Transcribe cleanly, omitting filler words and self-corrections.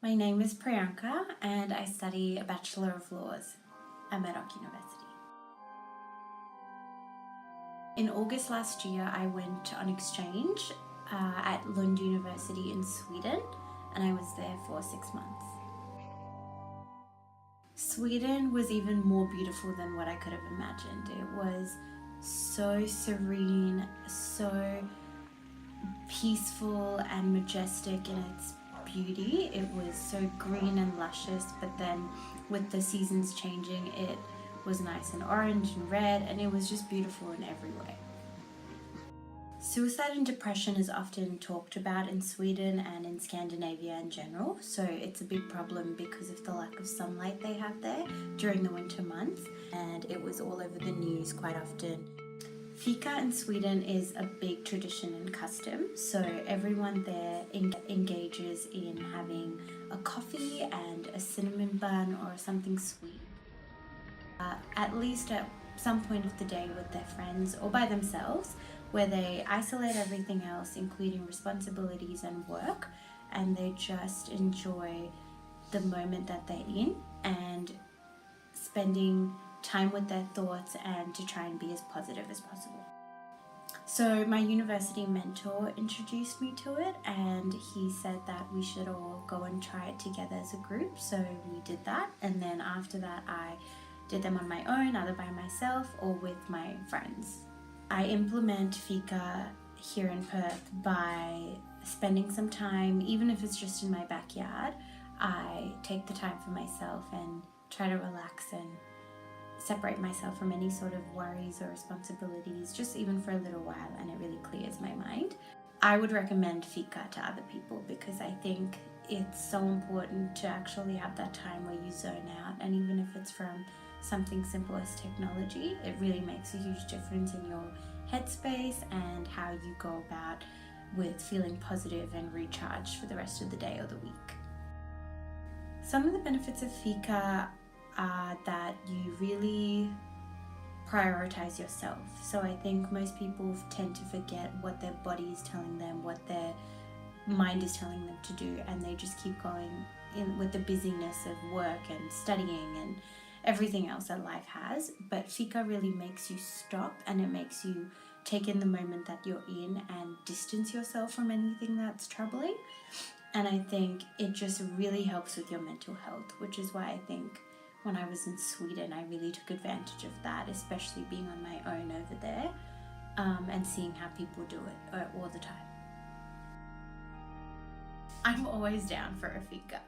My name is Priyanka and I study a Bachelor of Laws at Murdoch University. In August last year, I went on exchange at Lund University in Sweden, and I was there for 6 months. Sweden was even more beautiful than what I could have imagined. It was so serene, so peaceful and majestic in its beauty. It was so green and luscious, but then with the seasons changing, it was nice and orange and red, and it was just beautiful in every way. Suicide and depression is often talked about in Sweden and in Scandinavia in general, so it's a big problem because of the lack of sunlight they have there during the winter months, and it was all over the news quite often. Fika in Sweden is a big tradition and custom, so everyone there engages in having a coffee and a cinnamon bun or something sweet, at least at some point of the day with their friends or by themselves, where they isolate everything else, including responsibilities and work, and they just enjoy the moment that they're in and spending time with their thoughts and to try and be as positive as possible. So my university mentor introduced me to it, and he said that we should all go and try it together as a group. So we did that, and then after that I did them on my own, either by myself or with my friends. I implement Fika here in Perth by spending some time, even if it's just in my backyard. I take the time for myself and try to relax and separate myself from any sort of worries or responsibilities, just even for a little while, and it really clears my mind. I would recommend Fika to other people because I think it's so important to actually have that time where you zone out, and even if it's from something simple as technology, it really makes a huge difference in your headspace and how you go about with feeling positive and recharged for the rest of the day or the week. Some of the benefits of Fika are that you really prioritize yourself. So I think most people tend to forget what their body is telling them, what their mind is telling them to do, and they just keep going in with the busyness of work and studying and everything else that life has. But Fika really makes you stop, and it makes you take in the moment that you're in and distance yourself from anything that's troubling. And I think it just really helps with your mental health, which is why I think when I was in Sweden, I really took advantage of that, especially being on my own over there, and seeing how people do it all the time. I'm always down for a Fika.